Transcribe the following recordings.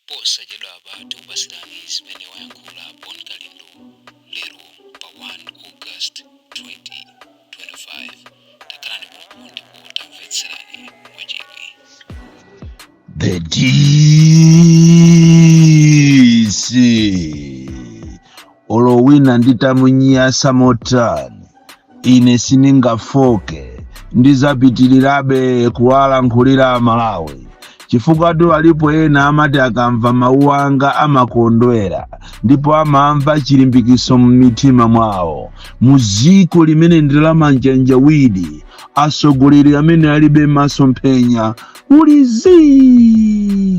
posa chedwa apa tikupasirani zimene wayankhula Bon Kalindo lero pa 1 August 2025. Takhalani pompo ndipo tamvetserani mwachidwi. The DC olowina nditamunyasa motani ine siningafoke ndizapitilirabe kuwalankhulira Malawi chifukwa tu alipo ena amati akamva mawu anga amakondwera ndipo amamva chilimbikiso m'mitima mwawo. Muziko limene ndilamanjanjawidi atsogoleri amene alibe masomphenya ulizi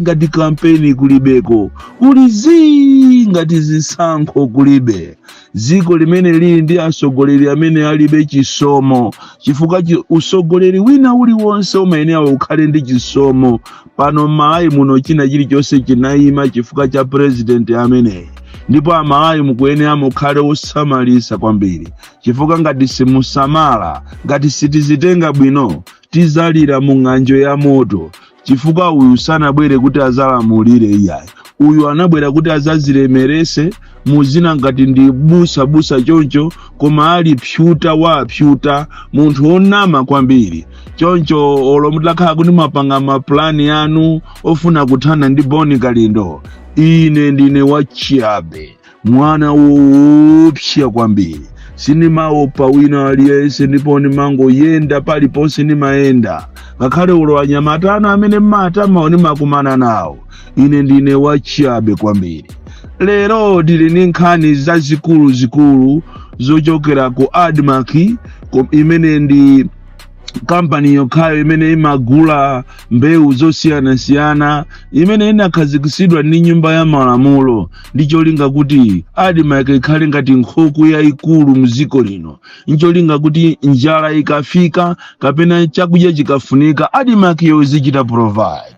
ngati kampeni kulibeko, ulizi ngati zisankho kulibe. Ziko limene lili ndi atsogoleri amene alibe chisomo chifukwa utsogoleri wina uliwonse umayenera ukhale ndi chisomo. Pano Malawi muno china chilichonse chinayima chifukwa cha president ameneyi, ndipo Amalawi mukuyenera mukhale osamalisa kwambiri chifukwa ngati simusamala, ngati sitizitenga bwino tizalira mu ng'anjo ya moto. Chifukwa uyu sanabwere kuti azalamulire iyayi, uyu anabwera kuti azazilemerese muzina ngati ndi busa choncho, koma ali pyuta wa pyuta, munthu onama kwambiri. Choncho olo mutakhala kuti mapanga maplani anu ofuna kuthana ndi Bon Kalindo, ine ndine wachiabe, mwana woopsa kwambiri. Sinimaopa wina aliyense ndipo ndimangoyenda paliponse ndimayenda, ngakhale ulo anyamata anu amene mmatamawo ndimakumana nawo. Ine ndine wachiabe kwambiri. Lero tili ndi nkhani zazikulu zochokera ku ADMAC imene ndi kampani yokhayo imene imagula mbewu zosiyanasiyana, imene inakhazikitsidwa ndi nyumba ya malamulo ndi cholinga kuti ADMAC ikhale ngati nkhuku yayikulu muziko lino. Ncholinga kuti njala ikafika kapena chakudya chikafunika ADMAC yozichita provide.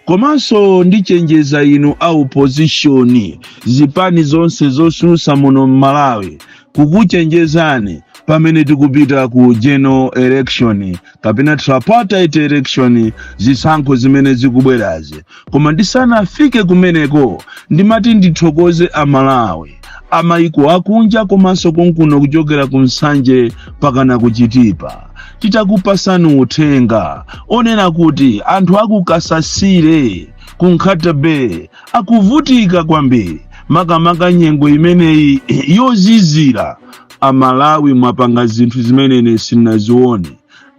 Komanso ndichenjeza inu opposition, zipani zonse zosusa muno Malawi, kukuchenjezani pamene tikupita ku general election kapena tripartite election, zisankho zimene zikubwerazi. Koma ndisanafike kumeneko ndimati ndithokoze Amalawi, amayiko akunja komanso konkuno kuchokera ku Nsanje pakana kuchitipa. Titakupasani uthenga onena kuti anthu akukasasire ku Nkhatabe akuvutika kwambiri, makamaka nyengo imeneyi yozizira. Amalawi mwapanga zinthu zimene ine sinazione.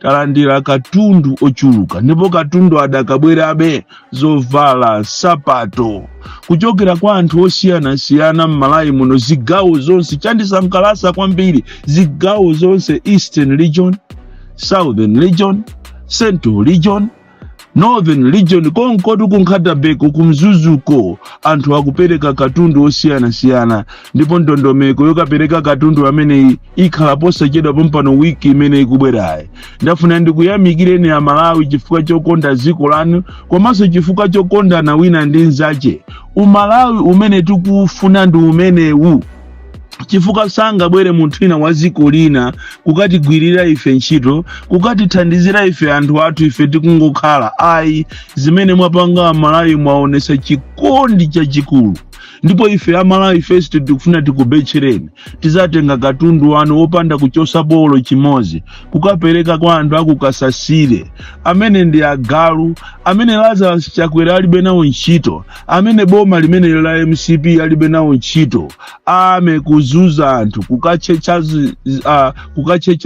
Talandira katundu ochuluka, ndipo katundu adakabwerabe zovala sapato kuchokera kwa anthu osiyanasiyana m'Malawi muno, zigawo zonse. Chandisangalatsa kwambiri zigawo zonse: Eastern Region, Southern Region, Central Region, Northern Region, konkodu ku Nkhatabe kumzuzuko anthu akupereka katundu osiyanasiyana. Ndipo ndondomeko yokapereka katundu amene ikhala posachedwa pompano wiki imene ikubwerayi. Ndafuna ndikuyamikireni Amalawi chifukwa chokonda ziko lanu, komanso chifukwa chokondana wina ndi nzache. Umalawi umene tikufuna ndi umenewu, chifukwa sangabwere munthu ina wa ziko lina kukatigwirira ife ntchito, kukatithandizira ife anthu athu ife tikungokhala. Ayi, zimene mwapanga Amalawi mwaonesa chikondi chachikulu. Ndipo ife Amalawi first tikufuna tikubetchereni, tizatenga katundu wanu wopanda kuchosa bolo chimozi kukapereka kwa anthu akukasasire amene ndi agalu, amene Lazarus Chakwera alibe nawo ntchito, amene boma limene la MCP alibe nawo ntchito. Kuzuza anthu, kukachecha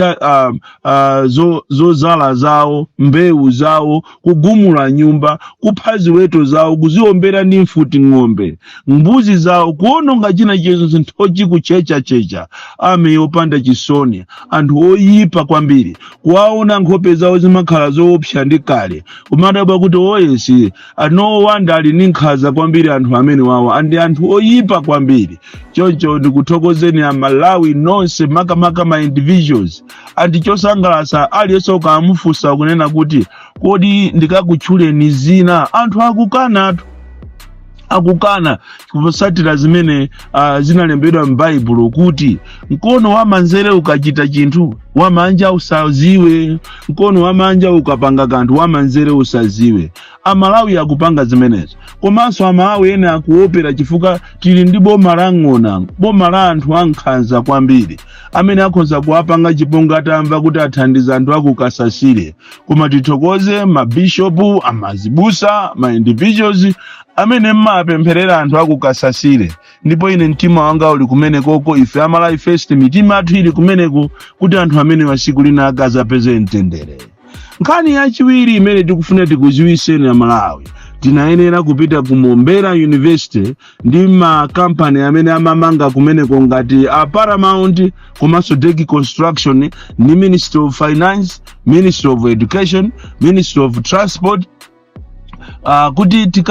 zozala zawo, mbewu zawo, kugumula nyumba, kupha ziweto zawo, kuziombera ndi mfuti ng'ombe, mbuzi zawo, kuononga china chonse nthochi kuchecha. Yopanda chisoni, anthu oyipa kwambiri. Kuwaona nkhope zawo zimakhala zoopsa ndi kale, kumadabwa kuti oyesi anowanda ali ndi nkhaza kwambiri. Anthu amene wawo andi anthu oyipa kwambiri. Choncho ndikuthokozeni Amalawi nonse, makamaka ma individuals. Chosangalatsa aliyense ukamufunsa kunena kuti kodi ndikakutchuleni zina, anthu akukana kusatira zimene zinalembedwa m'Baibulo kuti mkono wa manzere ukachita chinthu wamanja usaziwe, mkono wa manja ukapanga kanthu wamanzere usaziwe. Amalawi akupanga zimenezo. Komanso Amalawi ene akuopera chifukwa tili ndi boma la ng'ona, boma la anthu ankhanza kwambiri amene akhoza kuwapanga chipongwe atamva kuti athandiza anthu akukasasire. Koma tithokoze mabishopu, amazibusa, ma individuals amene mmapempherera anthu akukasasire. Ndipo ine mtima wanga uli kumenekoko, ife Amalawi First mitima athu ili kumeneko kuti anthu amene masiku lina akazapeze mtendere. Nkhani yachiwiri imene tikufuna tikuziwiseni Amalawi, tinayenera kupita ku Mombera University ndi makampani amene amamanga kumeneko ngati Paramount komanso Deki Construction ndi Ministry of Finance, Ministry of Education, Ministry of Transport, kuti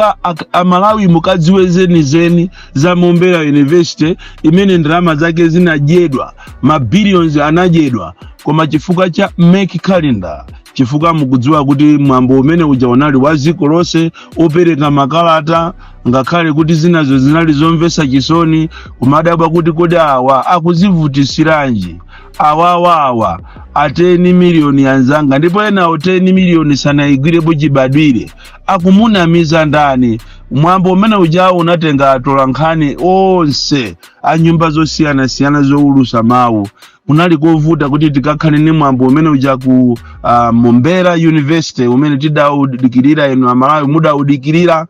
Amalawi mukadziwe zeni za Mombera University imene ndalama zake zinajedwa, billions anajedwa, koma chifukwa cha make calendar, chifukwa mukudziwa kuti mwambo umene uja unali wa dziko lonse opereka makalata, ngakhale kuti zinazo zinali zomvesa chisoni, kumadabwa kuti kodi awa akuzivutisiranji, awa 10 miliyoni anzanga, ndipo ena 10 miliyoni sanayigwirepo chibadwire, akumunamiza ndani? Mwambo umene uja unatenga atolankhani onse a nyumba zosiyana zoulusa mawu. Unali kovuta kuti tikakhale ni mwambo umene uja ku Mombera University umene tidawudikirira eno Amalawi mudawudikirira,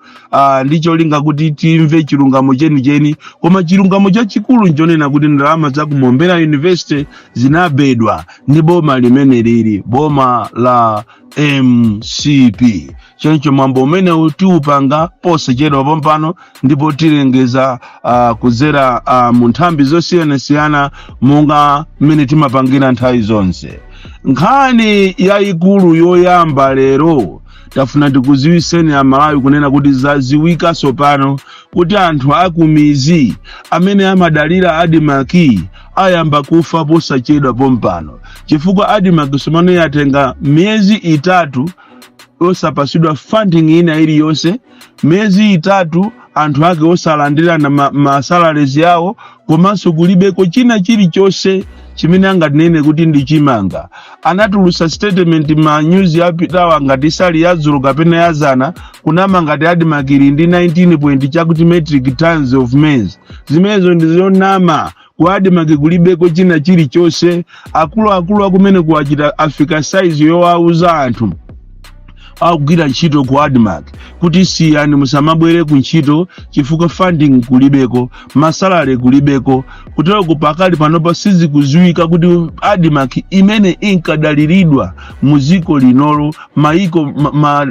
ndicho linga kuti timve chilungamo cheni, koma chilungamo chachikulu nchonena kuti ndalama za ku Mombera University zinabedwa ndi boma limene lili boma la MCP. Choncho mwambo umene utiupanga posachedwa pompano ndipo tilengeza kuzera mu nthambi zosiyana monga mmene timapangira nthawi zonse. Nkhani yayikulu yoyamba lero tafuna tikuziwiseni Amalawi kunena kuti zaziwika sopano kuti anthu akumizi amene amadalira Adimaki ayamba kufa posachedwa pompano, chifukwa Adimaki somano yatenga miezi 3 osapasidwa funding ina iliyonse, miezi 3 anthu ake osalandira na masalaries yawo, komanso kulibeko china chilichonse chimene angatinene kuti ndi chimanga. Anatulusa statement ma news yapitawa ngati sali yazulu kapena yazana kunama ngati Adimaki ndi 19 point chakuti metric tons of maize. Zimenezo ndizonama ku Adimaki kulibeko china chilichonse. Akulu akumene kuwachita Africa size yowauza anthu akugwira ntchito ku Adimaki kuti siyani musamabwere ku ntchito chifukwa funding kulibeko, masalary kulibeko. Kutero kupakali panopa sizikuziwika kuti Adimaki imene inkadaliridwa muziko linolo, maiko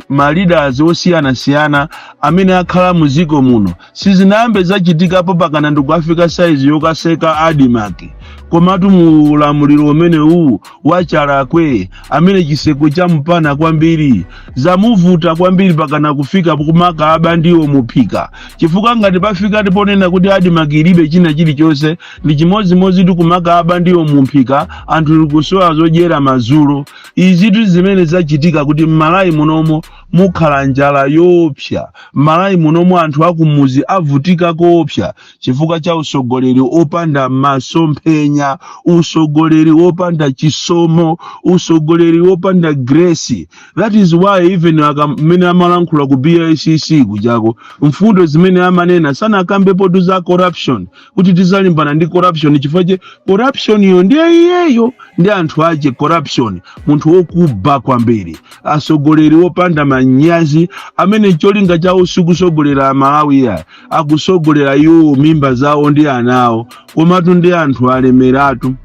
ma leaders osiyana amene akhala muziko muno sizinayambe zachitikapo pakana ndi ku Africa size yokaseka Adimaki. Komatu mulamuliro umene huu wachalakwe amene chiseko cha mpana kwambiri zamuvuta kwambiri pakana kufika kumaka aba ndiwo muphika, chifukwa ngati pafika tiponena kuti Adimaki ilibe china chilichonse ndi chimodzimodzi kumaka aba ndiwo muphika, anthu kusowa zodyera mazulo. Izitu zimene zachitika kuti Malawi munomo mukhala njala yopsa, Malawi munomo anthu akumuzi avutika koopsa chifukwa cha usogoleri opanda masomphenya, usogoleri opanda chisomo, usogoleri opanda grace. That is why even mene amalankhula ku BICC kujako mfundo zimene amanena sana akambepo za corruption kuti tizalimbana ndi corruption, chifukwa corruption yo ndiye iyeyo ndi anthu aje corruption, munthu wokuba kwambiri, asogoleri opanda manyazi amene cholinga chawo sikusogolera Malawi ya akusogolera iwo mimba zawo ndi anawo, komatu ndi anthu alemeratu.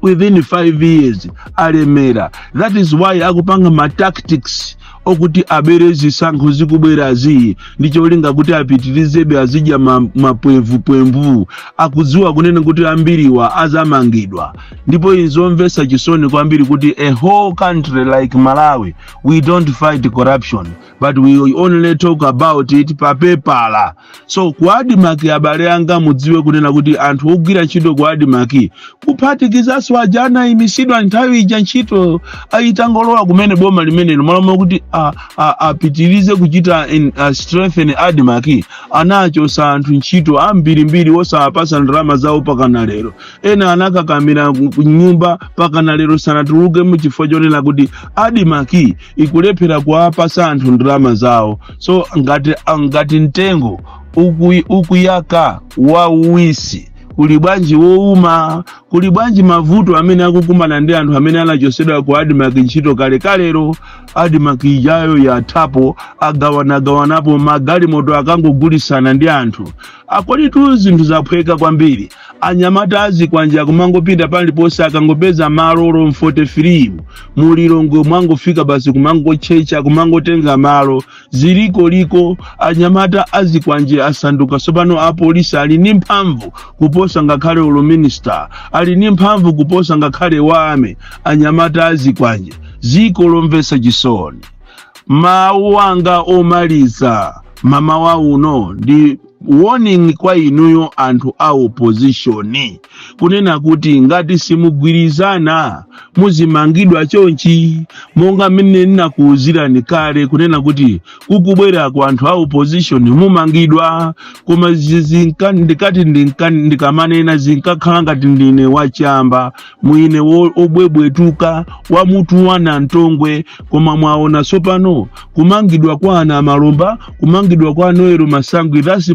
Within 5 years alemera. That is why akupanga ma tactics okuti aberezi sankho zikubwera zi ndicho linga kuti apitirizebe azija mapwevu akudziwa kunene kuti ambiriwa azamangidwa. Ndipo izomvesa chisoni kwambiri kuti a whole country like Malawi we don't fight corruption but we only talk about it papepala. So ku Adimaki abale anga mudziwe kunena kuti anthu ogwira ntchito ku Adimaki kuphatikizaso ajana imisidwa nthawi ija ntchito aitangolowa kumene boma limene malamulo kuti apitirize kuchita strengthen Adimaki anachosa anthu ntchito ambirimbiri osapasa ndalama zawo pakana lero. Ena anakakamira kunyumba pakana lero sanatuluke muchifukwa chonena kuti Adimaki ikulephera kuwapasa anthu ndalama zawo. So ngati mtengo ukuyaka wa uwisi kuli bwanji wouma, kuli bwanji mavuto amene akukumana ndi anthu amene anachosedwa ku Adimaki ntchito kale kalero. Adimaki ijayo ya tapo agawanagawapo magalimoto akangogulisana ndi anthu. Akolitu zinthu zaphweka kwambiri. Anyamata azikwanja kumangopita paliponse akangopeza malo 43 mulilongo mwangofika basi kumangochecha kumangotenga malo ziliko anyamata azikwanje asanduka. Sopano apolisi ali ndi mphamvu kuposa ngakhale minister, ali ndi mphamvu kuposa ngakhale wame. Anyamata azikwanje ziko lomvesa chisoni. Mawu anga omaliza mama wa uno ndi warning kwa inuyo anthu a opposition kunena kuti ngati simugwirizana muzimangidwa chonchi monga mmene ndinakuwuzirani kale kunena kuti kukubwera kwa anthu a opposition mumangidwa. Koma ndikati ndikamanena zinkakhala ngati ndine wachamba mwine obwebwetuka wa mutu wana ntongwe. Koma mwaona sopano kumangidwa kwa ana Malomba, kumangidwa kwa Noel Masangwi, that's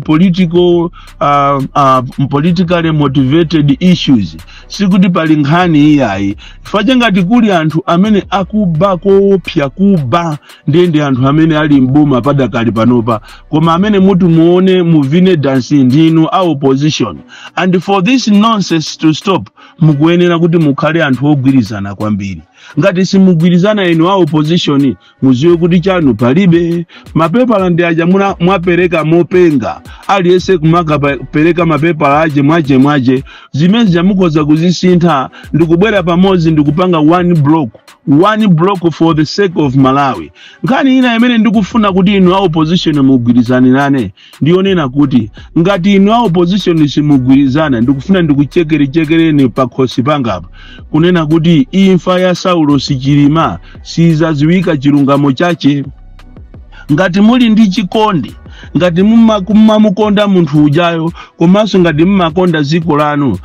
politically motivated issues. Sikuti pali nkhani iyayi faje ngati kuli anthu amene akuba kopya kuba ndende anthu amene ali mbuma padakali panopa. Koma amene mutu muone muvine dance ndinu a opposition. And for this nonsense to stop mukuyenera kuti mukhale anthu ogwirizana kwambiri. Ngati simugwirizana inu a opposition muziwe kuti chanu palibe. Mapepala ndi aja mwapereka mopenga aliyese kumakapereka mapepala aje mwaje zimene jamukoza kuzisintha ndikubwera pamodzi ndikupanga one block for the sake of Malawi. Nkhani ina imene ndikufuna kuti inu a opposition mugwirizane nane ndionena kuti ngati inu a opposition simugwirizana ndikufuna ndikuchekereni pakhosi pangapa kunena kuti imfa ya Saulo Chilima sizaziwika chilungamo chache. Ngati muli ndi chikondi, ngati mumakonda munthu ujayo, komanso ngati mumakonda dziko lanu,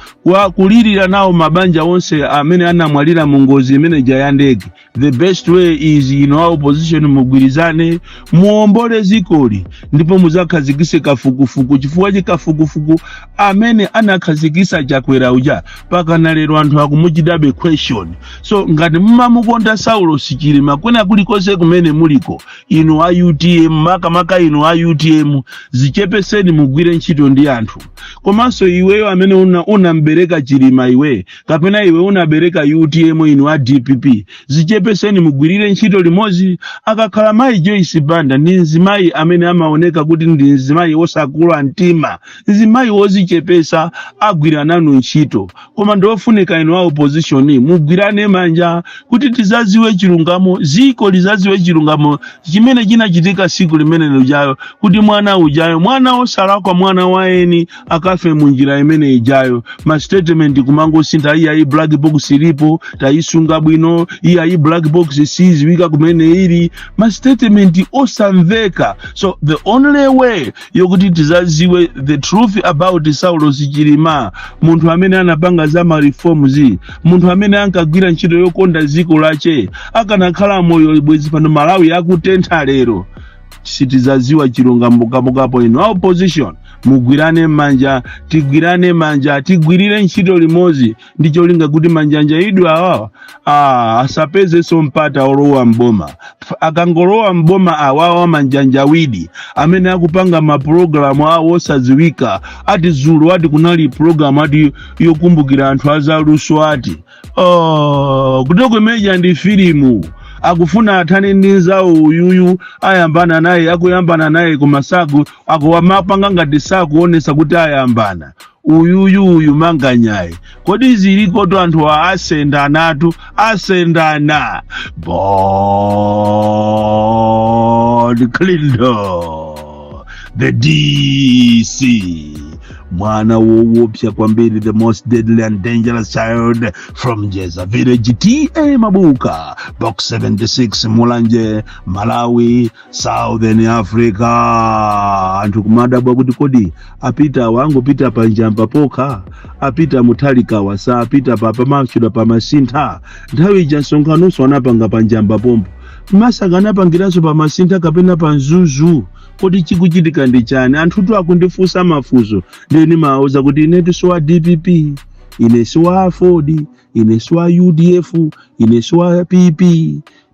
kulirira nawo mabanja onse amene anamwalira mu ngozi imene ya ndege, the best way is opposition mugwirizane muombole zikoli ndipo muzakhazikise kafukufuku. Chifukwa chikafukufuku amene anakhazikisa chakwera uja pakana lero anthu akumuchidabe question. So ngati mumamukonda Saulo Chilima kwena kulikonse kumene muliko inu a UTM makamaka inu a UTM zichepeseni mugwire ntchito ndi anthu. Komanso iweyo amene unambereka Chilima iwe kapena iwe unabereka UTM inu a DPP zichepeseni mugwirire ntchito limodzi. Akakhala Mai Joyce Banda ndi nzimayi amene amaoneka kuti ndi nzimayi osakula mtima, nzimayi wozichepesa agwira nanu ntchito. Koma ndofunika inu a opposition mugwirane manja kuti tizaziwe chilungamo, ziko lizaziwe chilungamo chimene chinachitika siku limene lijayo, kuti mwana ujayo mwana osalakwa mwana waeni akafe munjira imene ijayo. Ma statement kumangosintha iya black box ilipo tayisunga bwino, iya black box siziwika kumene ili, ma statement osamveka. So the only way yokuti tizaziwe the truth about Saulo Chilima, munthu amene anapanga za ma reforms, munthu amene ankagwira ntchito yokonda ziko lache, akanakhala moyo bwezi pano Malawi yakutentha lero, sitizaziwa chilungamo kapo inu a opposition mugwirane manja, tigwirane manja, tigwirire ntchito limodzi ndicho linga kuti manjanja idwa awa asapeze sompata olowa mboma. Akangolowa mboma awawa manjanja widi amene akupanga ma program awo osaziwika. Ati zulu ati kunali program ati yokumbukira anthu azaluso ati kutoko meja ndi filimu akufuna athane ndi nzawo uyuyu ayambana naye, akuyambana naye kumasaku akuwamapanga ngati sakuonesa kuti ayambana uyu manganyaye. Kodi ziliko to anthu asendana Bon Klindo the DC mwana woopsa kwambiri, the most deadly and dangerous child from Jeza Village, TA Mabuka, box 76, Mulanje, Malawi, Southern Africa. Anthu kumadabwa kuti kodi apita wangu pita panjamba poka, apita mutalika wasa, apita papa machuda pa masintha, nthawi ija nsonkhanoso anapanga panjamba pompo, masaka anapangiranso pa masintha kapena pa nzuzu. Kodi chikuchitika ndi chani? Anthu akundifunsa mafunso, ndeni mauza kuti inetu siwa DPP, ine siwa Afodi, ine siwa UDF, ine siwa PP,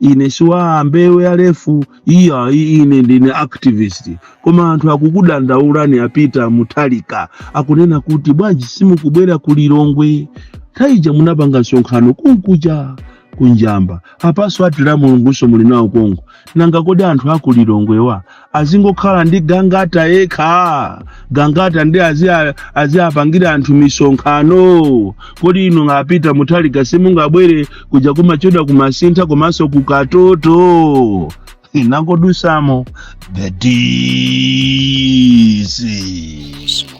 ine siwa Mbewe Alefu, ine ndine activist. Koma anthu akukudandaulani apita mutalika, akunena kuti bwanji simukubwera ku Lilongwe, thaija munapanga nsonkhano kunkuja kunjamba, apaso atira mulunguso muli nawo Kongo. Nanga kodi anthu aku Lilongwewa azingokhala ndi Gangata yekha, Gangata ndi aziapangira anthu misonkhano? Kodi ino ngapita mutalika simungabwere kuja kumachoda kumasintha komanso kukatoto? Nangodusamo the DC.